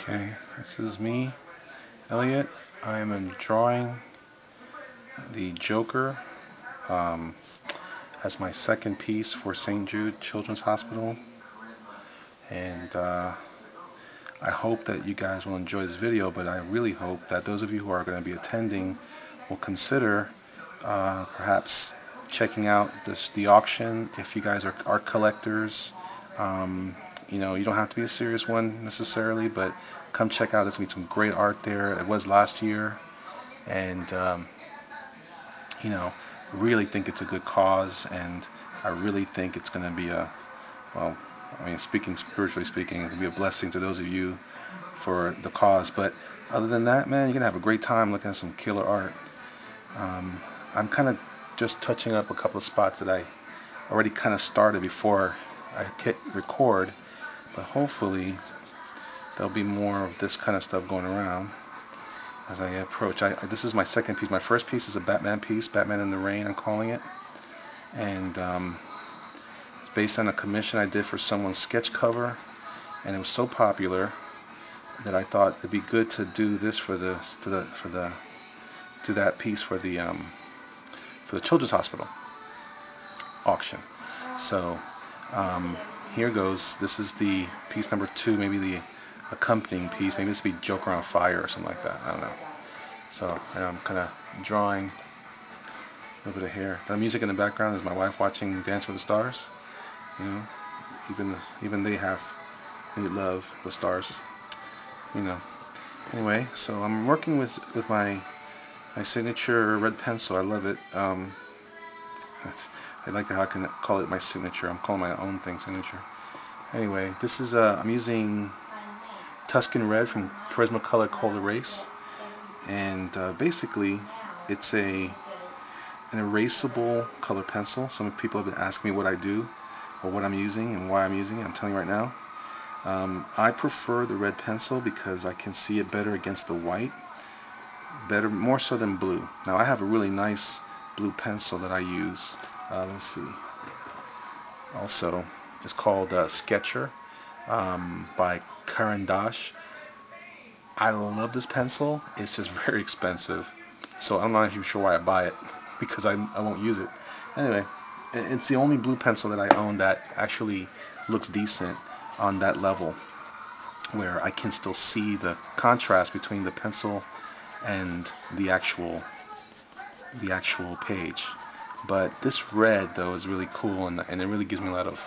Okay, this is me, Elliot. I am drawing the Joker as my second piece for St. Jude Children's Hospital, and I hope that you guys will enjoy this video, but I really hope that those of you who are going to be attending will consider perhaps checking out the auction. If you guys are collectors, you know, you don't have to be a serious one necessarily, but come check out. There's going to be some great art there. It was last year, and you know, really think it's a good cause, and I really think it's going to be well, I mean, spiritually speaking, it'll be a blessing to those of you for the cause. But other than that, man, you're going to have a great time looking at some killer art. I'm kind of just touching up a couple of spots that I already kind of started before I hit record, but hopefully there'll be more of this kind of stuff going around as I approach. This is my second piece. My first piece is a Batman piece, Batman in the Rain, I'm calling it, and it's based on a commission I did for someone's sketch cover, and it was so popular that I thought it'd be good to do this for that piece for the Children's Hospital auction. So here goes. This is the piece number 2, maybe the accompanying piece. Maybe this would be Joker on Fire or something like that. I don't know. So I'm kind of drawing a little bit of hair. The music in the background is my wife watching Dance with the Stars. You know, even they love the stars. You know. Anyway, so I'm working with my signature red pencil. I love it. I like how I can call it my signature. I'm calling my own thing signature. Anyway, this is I'm using Tuscan Red from Prismacolor Cold Erase, and basically it's an erasable color pencil. Some people have been asking me what I do or what I'm using and why I'm using it. I'm telling you right now. I prefer the red pencil because I can see it better against the white, more so than blue. Now I have a really nice blue pencil that I use. Let's see. Also, it's called Sketcher by Karan Dash. I love this pencil. It's just very expensive, so I'm not even sure why I buy it because I won't use it. Anyway, it's the only blue pencil that I own that actually looks decent on that level, where I can still see the contrast between the pencil and the actual page. But this red though is really cool, and it really gives me a lot of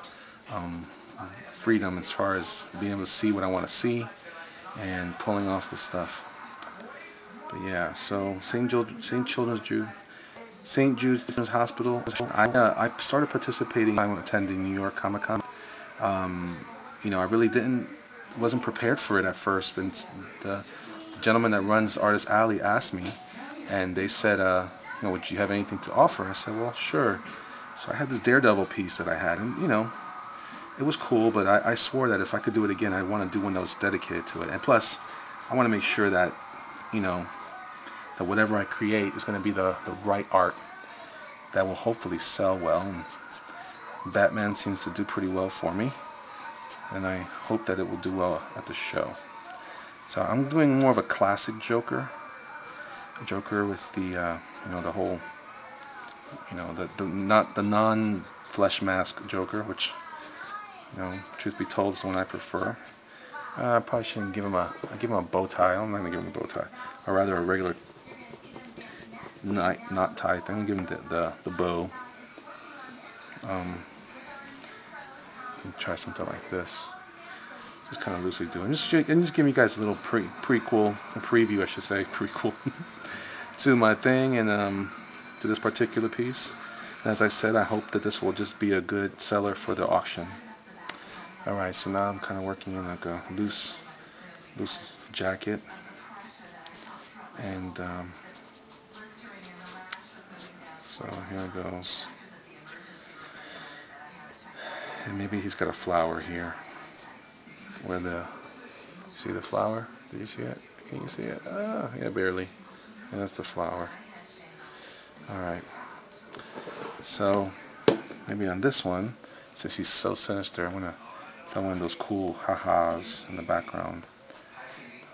freedom as far as being able to see what I want to see and pulling off the stuff. But yeah, so St. Jude Children's Hospital. I started participating. I'm attending New York Comic Con. You know, I really wasn't prepared for it at first, but the gentleman that runs Artist Alley asked me, and they said, you know, would you have anything to offer? I said, well, sure. So I had this Daredevil piece that I had, and you know, it was cool, but I swore that if I could do it again, I'd want to do one that was dedicated to it. And plus, I want to make sure that, you know, that whatever I create is going to be the right art that will hopefully sell well. And Batman seems to do pretty well for me, and I hope that it will do well at the show. So I'm doing more of a classic Joker with the you know, the whole, you know, not the non-flesh mask Joker, which, you know, truth be told, is the one I prefer. I probably shouldn't give him a bow tie. I'm not gonna give him a bow tie, or rather a regular knot tie thing. I'm gonna give him the bow. Try something like this. Just kind of loosely doing. Just giving you guys a little preview, I should say, prequel to my thing, and to this particular piece. And as I said, I hope that this will just be a good seller for the auction. Alright, so now I'm kind of working in like a loose jacket, and so here it goes. And maybe he's got a flower here. See the flower? Do you see it? Can you see it? Yeah, barely. And that's the flower. Alright. So, maybe on this one, since he's so sinister, I'm going to throw in those cool ha-has in the background.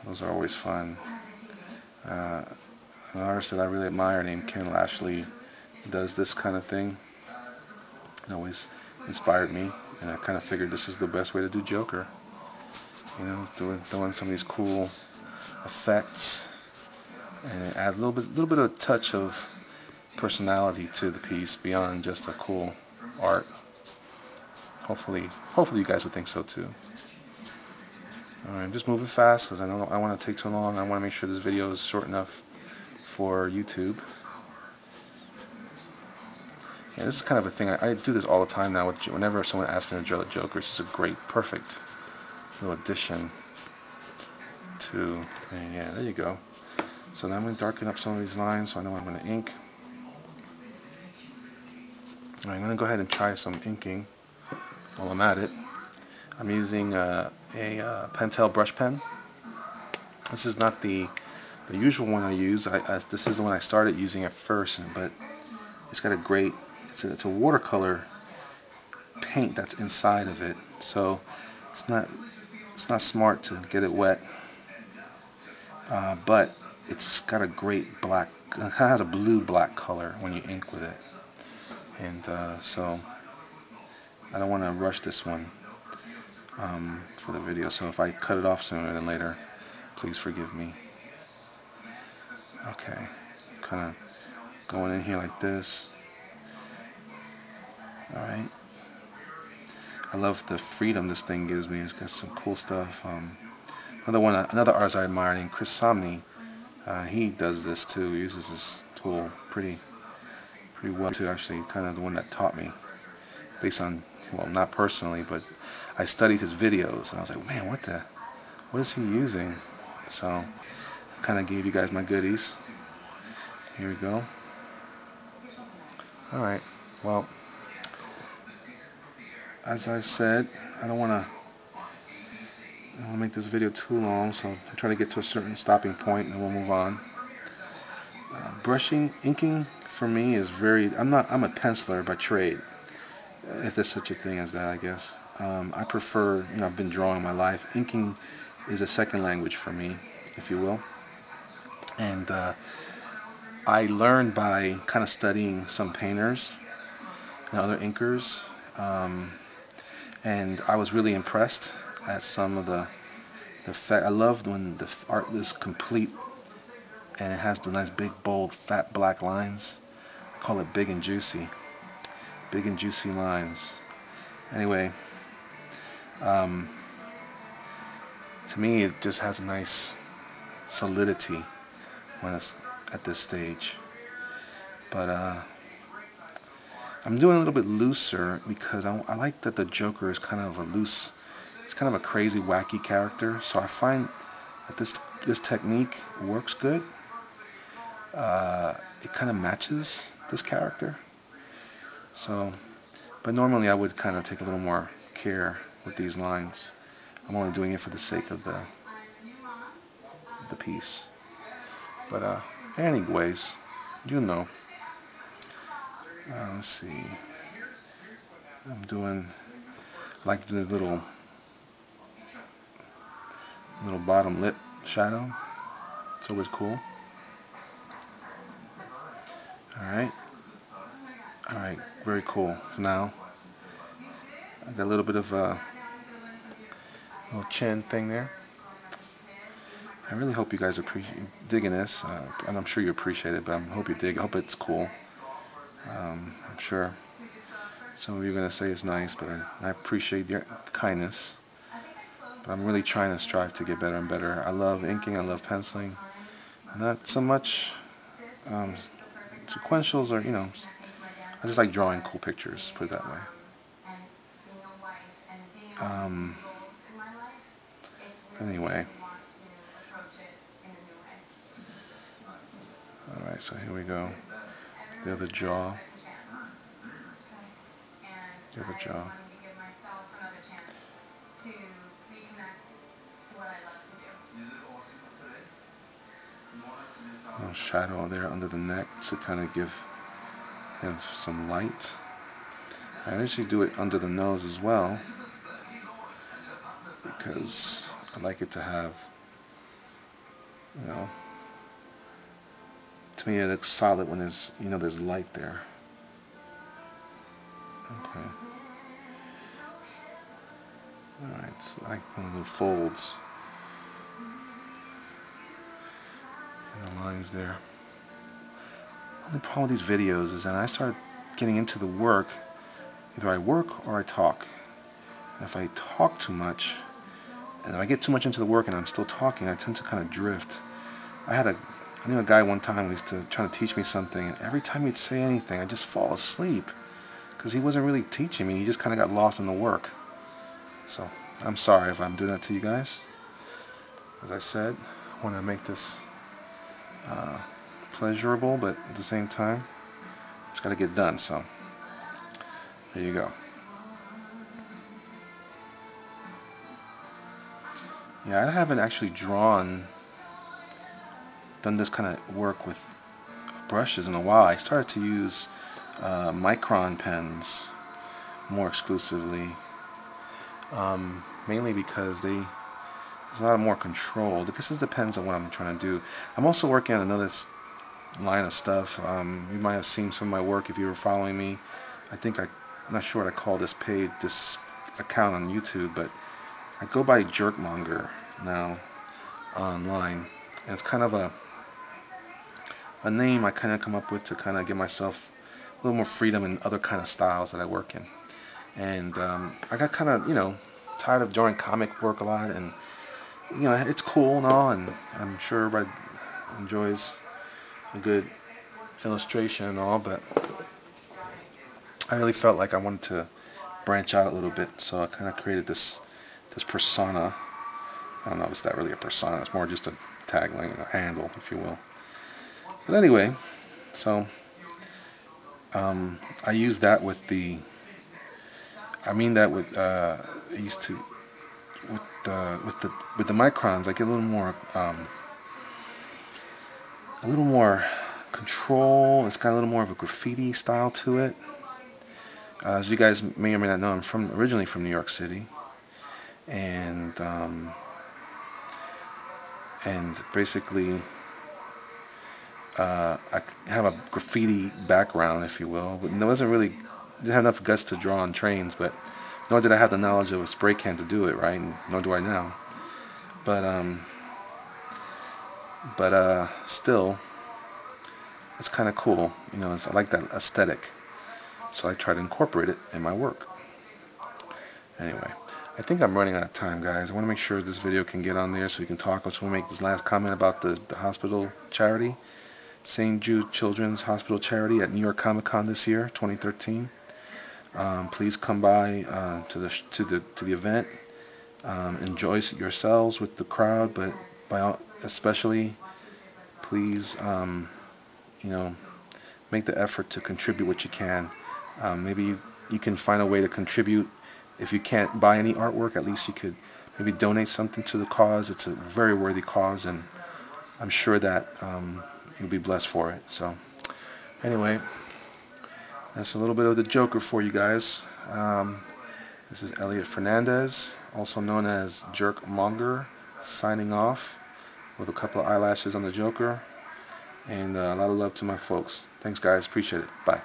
Those are always fun. An artist that I really admire named Ken Lashley does this kind of thing. It always inspired me, and I kind of figured this is the best way to do Joker. You know, doing some of these cool effects, and add a little bit of touch of personality to the piece beyond just a cool art. Hopefully you guys would think so too. Alright, I'm just moving fast because I don't want to take too long. I want to make sure this video is short enough for YouTube. Yeah, this is kind of a thing. I do this all the time now. Whenever someone asks me to draw the Joker, it's just a great, perfect little addition to. And yeah, there you go. So now I'm going to darken up some of these lines so I know I'm going to ink. Alright, I'm going to go ahead and try some inking while I'm at it. I'm using a Pentel brush pen. This is not the usual one I use. This is the one I started using at first, but it's got a great, it's a watercolor paint that's inside of it, so it's not smart to get it wet, but it's got a great black, it kind of has a blue-black color when you ink with it, and so I don't want to rush this one for the video, so if I cut it off sooner than later, please forgive me. Okay, kind of going in here like this. Alright. I love the freedom this thing gives me. It's got some cool stuff. Another artist I admire named Chris Somney, he does this too. He uses this tool pretty well too, actually. Kind of the one that taught me, based on, well, not personally, but I studied his videos and I was like, man, what is he using? So I kind of gave you guys my goodies. Here we go. Alright, well, as I've said, I don't want to make this video too long, so I'm trying to get to a certain stopping point and we'll move on. Inking for me is I'm a penciler by trade, if there's such a thing as that, I guess. I prefer, I've been drawing my life. Inking is a second language for me, if you will. And I learned by kind of studying some painters and other inkers, and I was really impressed at some of the fact. I loved when the art is complete and it has the nice big bold fat black lines. I call it big and juicy lines. Anyway, to me it just has a nice solidity when it's at this stage, but I'm doing a little bit looser because I like that the Joker is kind of it's kind of a crazy, wacky character, so I find that this technique works good. It kind of matches this character, so, but normally I would kind of take a little more care with these lines. I'm only doing it for the sake of the piece. But anyways, let's see. I like doing this little bottom lip shadow. It's always cool. Alright, very cool. So now I got a little bit of a little chin thing there. I really hope you guys are digging this, and I'm sure you appreciate it, but I hope you dig. I hope it's cool. I'm sure some of you are going to say it's nice, but I appreciate your kindness. But I'm really trying to strive to get better and better. I love inking, I love penciling. Not so much sequentials, or, I just like drawing cool pictures, put it that way. Anyway. Alright, so here we go. The other jaw. A little shadow there under the neck to kind of give him some light. I usually do it under the nose as well, because I like it to have You know, to me it looks solid when there's, you know, there's light there. Okay. Alright, so I like one of the folds and the lines there. The only problem with these videos is that I start getting into the work, either I work or I talk. And if I talk too much, and if I get too much into the work and I'm still talking, I tend to kind of drift. I knew a guy one time who used to try to teach me something, and every time he'd say anything, I'd just fall asleep. Because he wasn't really teaching me, he just kind of got lost in the work. So, I'm sorry if I'm doing that to you guys. As I said, I want to make this pleasurable, but at the same time, it's got to get done, so there you go. Yeah, I haven't actually done this kind of work with brushes in a while. I started to use micron pens more exclusively, mainly because there's a lot more control. This depends on what I'm trying to do. I'm also working on another line of stuff. You might have seen some of my work if you were following me. I'm not sure what I call this page, this account on YouTube, but I go by Jerkmonger now online, and it's kind of a name I kind of come up with to kind of give myself a little more freedom in other kind of styles that I work in. And I got kind of, you know, tired of drawing comic work a lot, and you know, it's cool and all, and I'm sure everybody enjoys a good illustration and all, but I really felt like I wanted to branch out a little bit, so I kind of created this persona. I don't know if it's that really a persona, it's more just a tagline, a handle, if you will. But anyway, so I use that with the, I mean that with I used to with the microns. I get a little more control. It's got a little more of a graffiti style to it. As you guys may or may not know, I'm originally from New York City, and basically I have a graffiti background, if you will. But didn't have enough guts to draw on trains, but nor did I have the knowledge of a spray can to do it, right? And nor do I now. But still, it's kind of cool, you know. I like that aesthetic, so I try to incorporate it in my work. Anyway, I think I'm running out of time, guys. I want to make sure this video can get on there so we can talk. I just want to make this last comment about the hospital charity, St. Jude Children's Hospital Charity at New York Comic Con this year, 2013. Please come by to the event. Enjoy yourselves with the crowd, but especially, please, you know, make the effort to contribute what you can. Maybe you can find a way to contribute. If you can't buy any artwork, at least you could maybe donate something to the cause. It's a very worthy cause, and I'm sure that you'll be blessed for it. So, anyway, that's a little bit of the Joker for you guys. This is Elliot Fernandez, also known as Jerkmonger, signing off with a couple of eyelashes on the Joker. And a lot of love to my folks. Thanks, guys. Appreciate it. Bye.